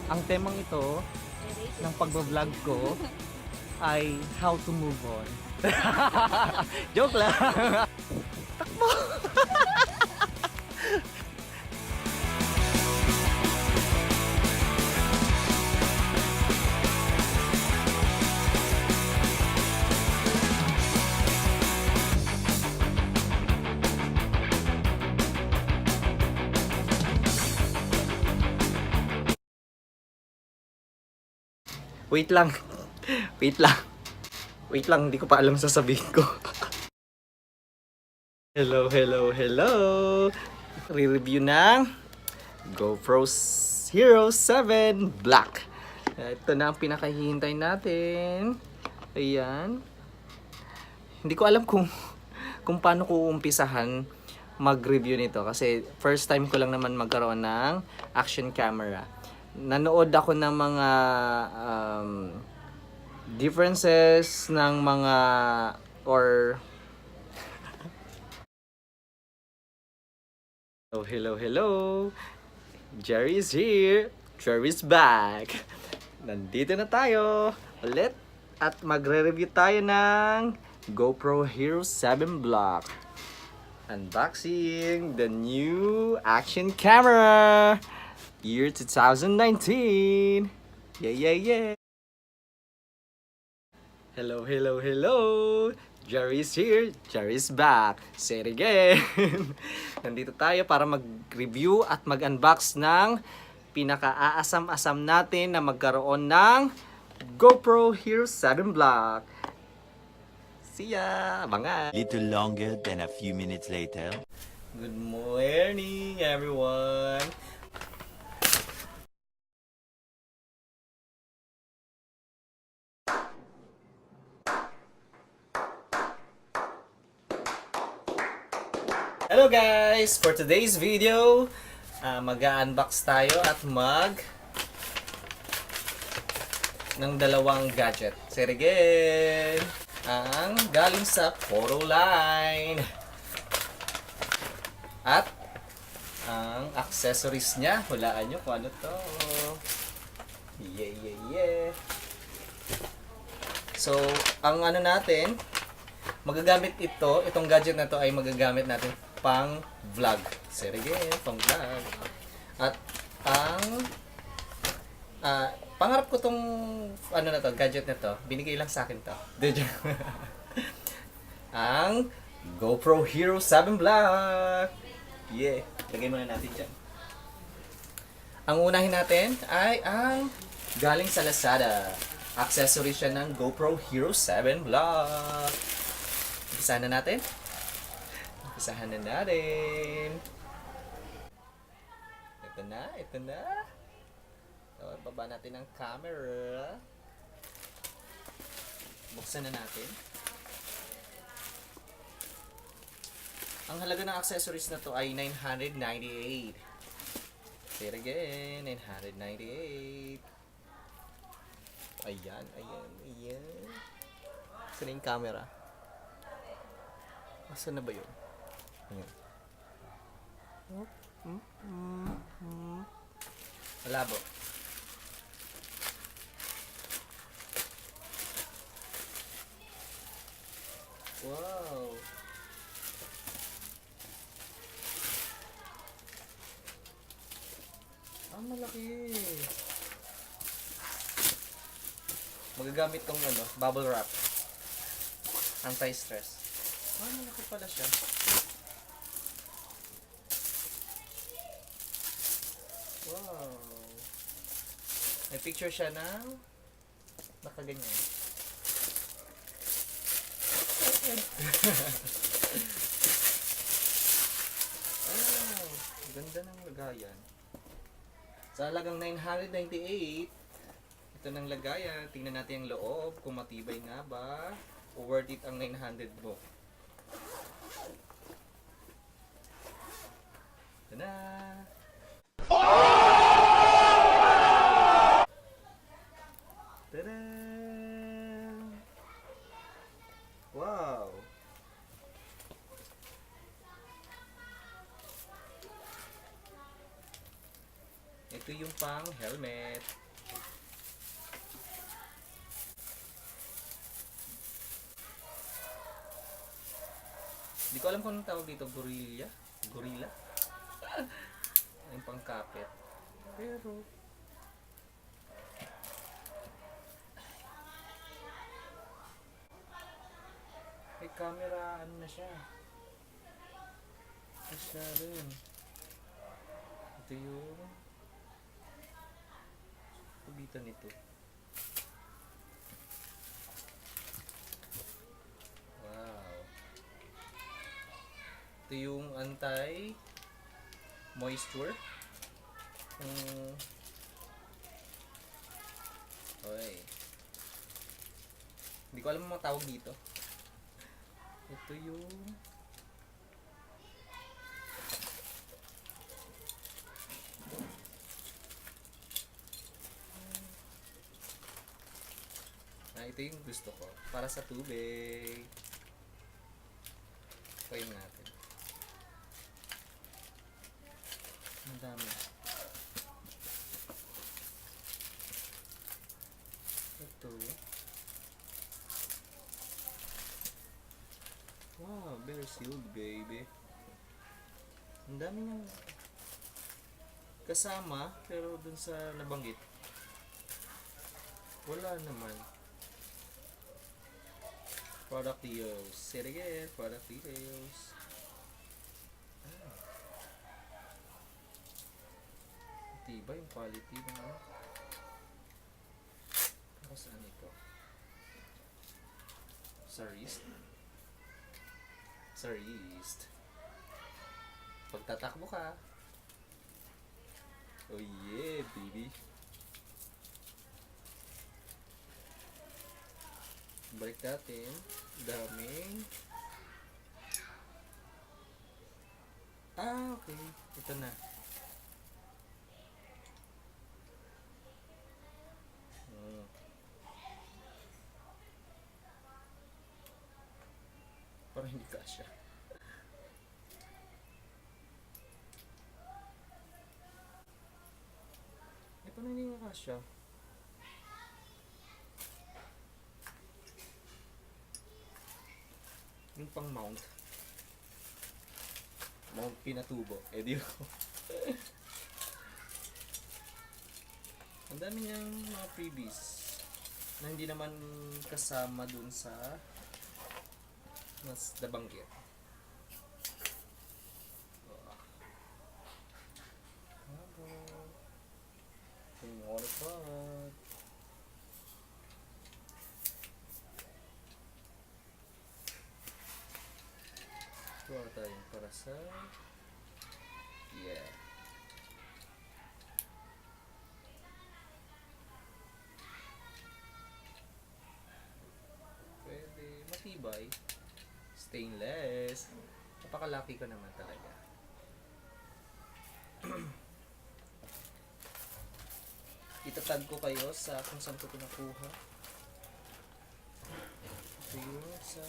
Ang temang ito ng pagbablog ko ay how to move on. Joke lang. Takbo. Wait lang. Wait lang. Wait lang, hindi ko pa alam sasabihin ko. Hello, hello, hello! Re-review ng Gopro Hero 7 Black. Ito na ang pinakahihintay natin. Ayan. Hindi ko alam kung paano ko umpisahan mag-review nito kasi first time ko lang naman magkaroon ng action camera. Nanood ako ng mga differences ng mga or oh, hello, hello. Jerry's here. Jerry's back. Nandito na tayo ulit at magre-review tayo ng GoPro Hero 7 Black. Unboxing the new action camera. Year 2019. Yeah, yeah, yeah. Hello, hello, hello. Jerry's here. Jerry's back. Say it again. Nandito tayo para mag-review at mag-unbox ng pinaka-aasam-asam natin na magkaroon ng GoPro Hero 7 Black. See ya! Abangan! Little longer than a few minutes later. Good morning, everyone! Hello guys! For today's video, mag-unbox tayo at ng dalawang gadget. Say it again! Ang galing sa photo line. At ang accessories niya, hulaan nyo kung ano to. Yeah, yeah, yeah. So, ang ano natin, magagamit itong gadget na to ay magagamit natin pang vlog. Say it again, pang vlog. At ang pangarap ko tong ano na to, gadget na to, binigay lang sa akin to. Ang GoPro Hero 7 Black. Yeah, lagay muna natin dyan. Ang unahin natin ay ang galing sa Lazada. Accessory siya ng GoPro Hero 7 Black. Umpisahan na natin. Umpisahan na natin. Ito na, ito na. So, baba natin ang camera. Buksan na natin. Ang halaga ng accessories na to ay $998. Say it again, $998. Ayan, ayan, ayan. Saan yung camera? Saan na ba yun? Ayan. Malabo. Wow. Ang malaki. Magagamit tong bubble wrap. Anti-stress. Malaki pala siya. Wow. May picture siya ng nakaganyan. Wow. Ganda ng lagayan. Sa halagang $998, ito ng lagayan. Tingnan natin ang loob, kung matibay nga ba, o worth it ang $900 mo. Ito na! Tada! Wow! Ito yung pang helmet. Hindi ko alam kung anong tawag dito, gorilla? Gorilla? Yung pangkapit. Pero may camera, ano na siya. Siya rin. Ito yung kubitan nito. Wow. Ito yung anti-moisture. Okay. Hindi ko alam ang mga tawag dito. Ito yung ito yung gusto ko. Para sa tubig. Try natin. Ang dami. Ito. Wow, very sealed, baby. Ang dami niyang kasama, pero dun sa nabanggit, wala naman. Product details. Say it again, product details. Diba yung quality ng ano? Para saan ito? Sa wrist? Sa wrist. Pagtatakbo ka. Oh yeah, baby. Balik natin. Daming. Okay. Ito na. Parang hindi kasya. Parang hindi kasya. Yung pang mount pinatubo, di ko. Ang dami niyang mga freebies na hindi naman kasama dun sa mas nabanggit. Yung water pot. Ito tayo para sa pwede, matibay, stainless. Napakalaki ko naman talaga. Itatag ko kayo sa kung saan ko pinakuha. Ito yun sa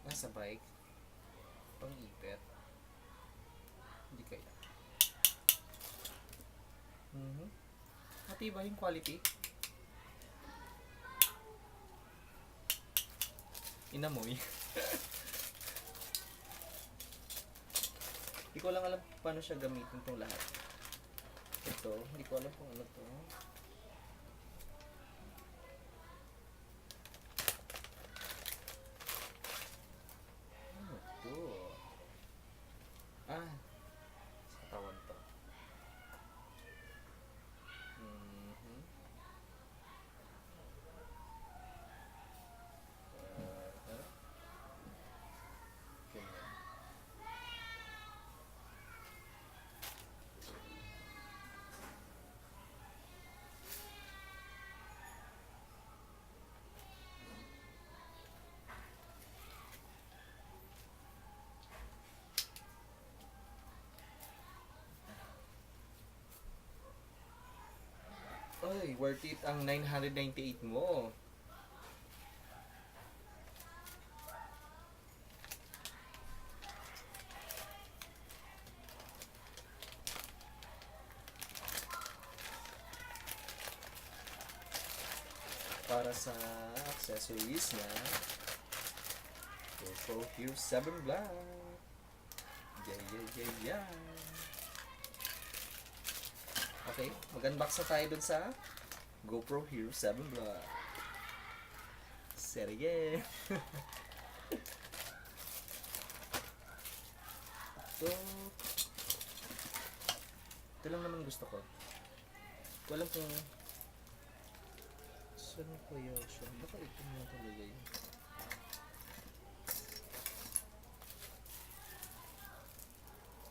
nasa bike, pang-ipit. Hindi kaya. Matibay yung quality. Inamoy. Hindi ko lang alam paano siya gamitin itong lahat. Ito, hindi ko alam kung ano to. Ano to? Sa katawan to. Ay, worth it ang 998 mo. Para sa accessories na GoPro Hero 7 Black. Yeah. Okay, mag-unbox na tayo dun sa GoPro Hero 7 Black. Serye. So, ito lang naman gusto ko. Ito alam kung saan kaya siya. Baka ito na talaga yun.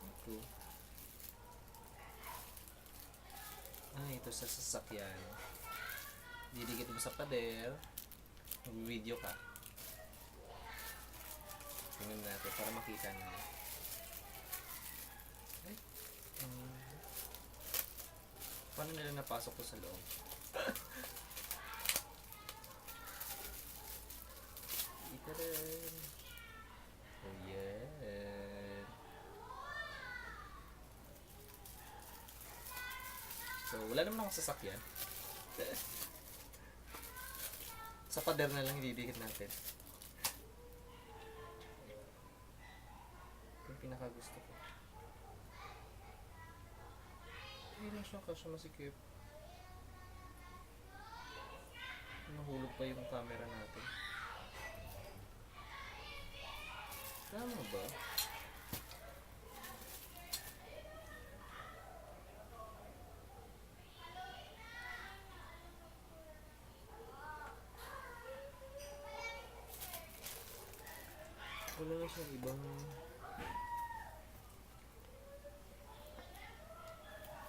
Ito. Ito sa sasakyan. Didikit mo sa pader. Mag-video ka. Tingnan natin para makita nyo. Ay. Paano nila napasok ko sa loob? Ito rin. Oh yeah. So, wala naman akong sasakyan. Sa pader na lang ididikit natin. Ito yung pinakagusto ko. Hindi lang siya kasi masikip. Nahulog pa yung camera natin. Tama ba? Wala na siyang ibang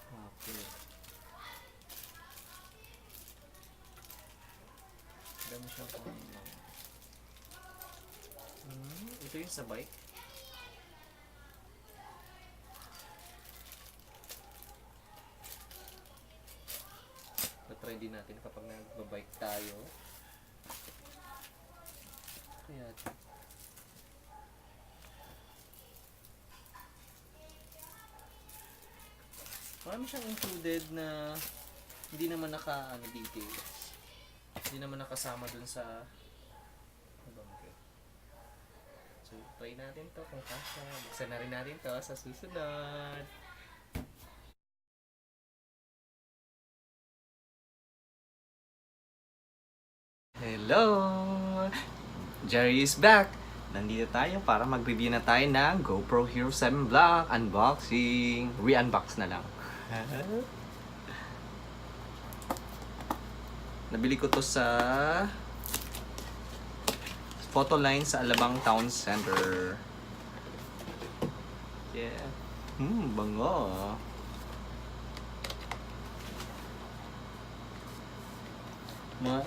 okay. Dami siyang pangalaman. Ito yung sa bike. Try din natin kapag nagbabike tayo. Kaya marami siyang included na hindi naman details. Hindi naman nakasama dun sa so, try natin to kung kasha. Buksan na rin natin to sa susunod. Hello! Jerry is back! Nandito tayo para mag-review na tayo ng GoPro Hero 7 Black unboxing. Re-unbox na lang. Nabili ko to sa photo line sa Alabang Town Center. Yeah. Bango. Mga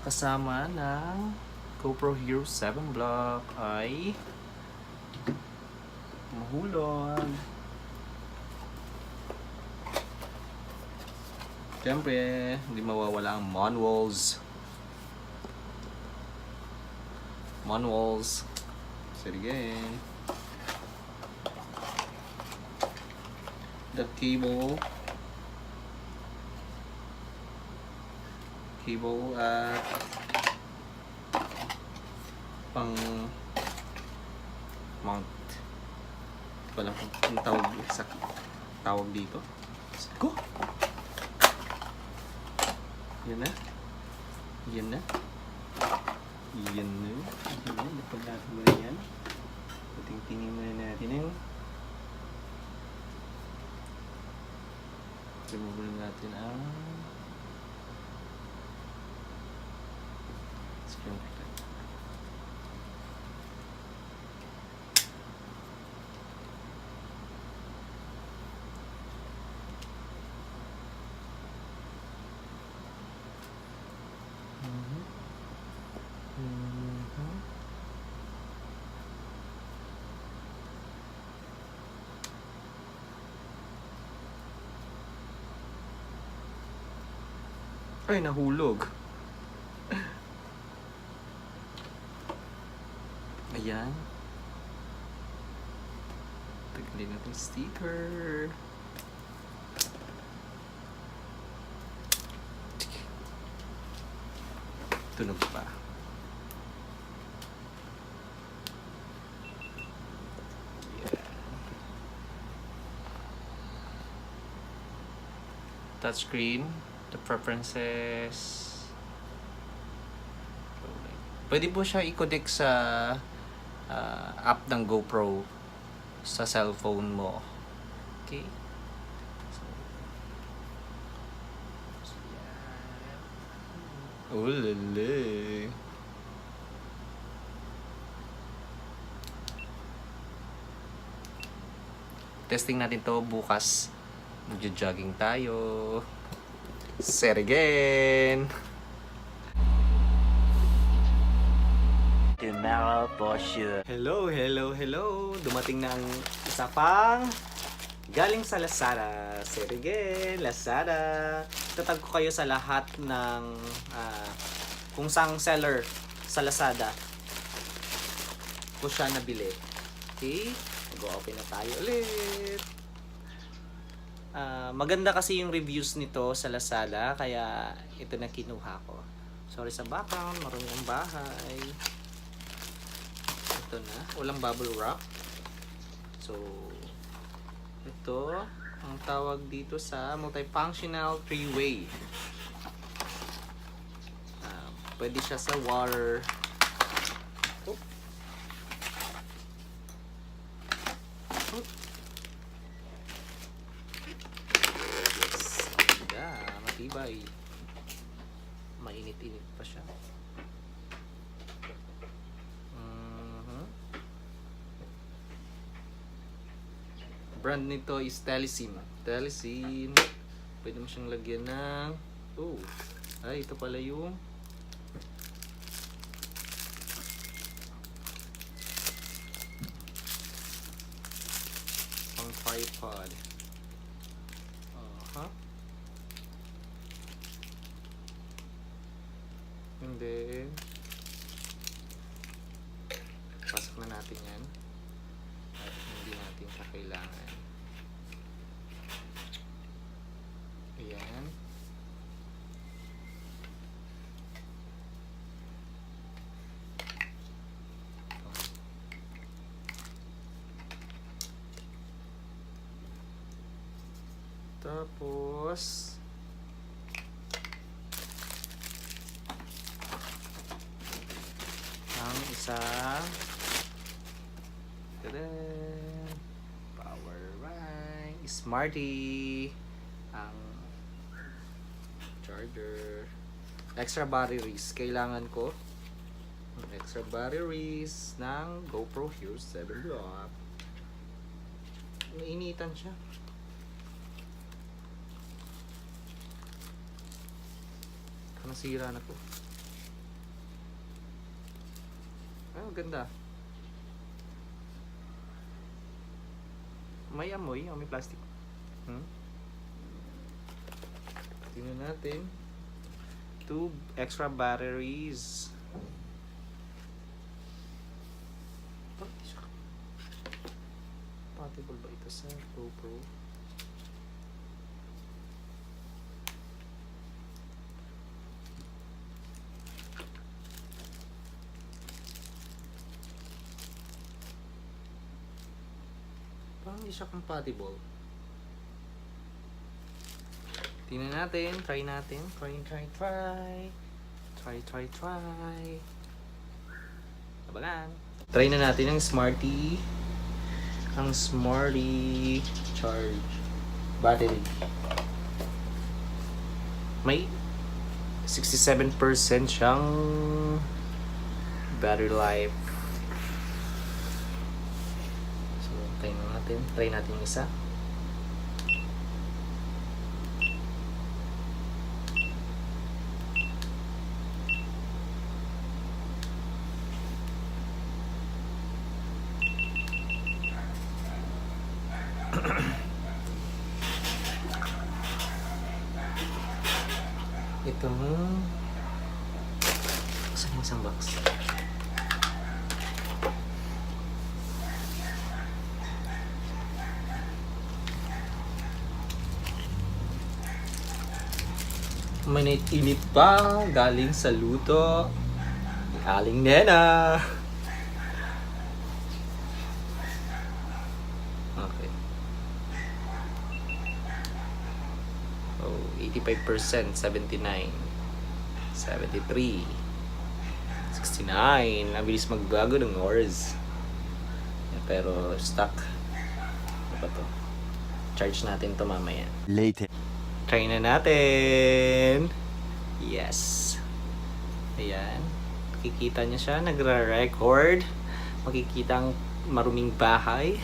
kasama ng GoPro Hero 7 Black ay mahulog. Siyempre, hindi mawawala ang manuals. Sige. The cable at pang mount. Wala kung tawag dito. Go! Yan na. Lapag natin muna yan. Tingtingin muna natin yung remove natin ang screen protector. Ay, nahulog. Ayan. Tagalin natin yung sticker. Tunog pa. Touchscreen, the preferences. Pwede po siya i-connect sa app ng GoPro sa cellphone mo. Okay? Oh, lele. Testing natin to bukas. Magjo-jogging tayo. Set again. Tomorrow for sure. Hello, hello, hello. Dumating na ang isa pang galing sa Lazada. Set again, Lazada. Tatag ko kayo sa lahat ng kung saang seller sa Lazada ko siya nabili. Okay? Mag-open na tayo ulit. Maganda kasi yung reviews nito sa Lazada, kaya ito na kinuha ko. Sorry sa background, marami ang bahay. Ito na, walang bubble wrap. So, ito ang tawag dito sa multifunctional 3-way. Pwede siya sa water. Oh. Matibay. Mainit-init pa siya. Brand nito is Telesim. Telesim. Pwede mo siyang lagyan ng ay, ito pala yung pang tripod. And then pasok na natin yan at hindi natin siya kailangan. Ayan. Tapos ang isang power bank, Smarty, ang charger, extra batteries. Kailangan ko extra batteries ng GoPro Hero 7 Black. Nainitan siya. Nasira na po. Oh, ganda. May amoy, may plastic. Tingnan natin. 2 extra batteries. Compatible ba ito sa GoPro? Parang hindi siya compatible. Tingnan natin, try natin. Try. Abangan. Try na natin ang Smarty. Ang Smarty charge battery. May 67% siyang battery life. Try natin yung isa. itong isang box. Mainit-init pa, galing sa luto. Aling nena. Okay. Oh, 85%, 79, 73, 69. Nabilis magbago ng oras. Pero stuck. Ano ba to? Charge natin to mamaya. Later. Try na natin. Yes. Ayan. Makikita niya siya. Nagra-record. Makikita ang maruming bahay.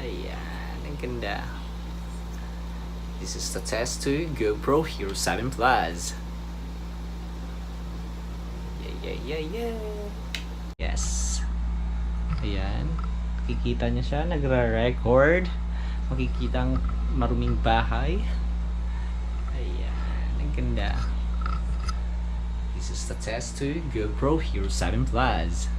Ayan. Ang ganda. This is the test to GoPro Hero 7 Plus. Yeah. Yes. Ayan. Makikita niya siya. Nagra-record. Makikita ang maruming bahay. Ayan, ang ganda. This is the test to GoPro Hero 7 Plus.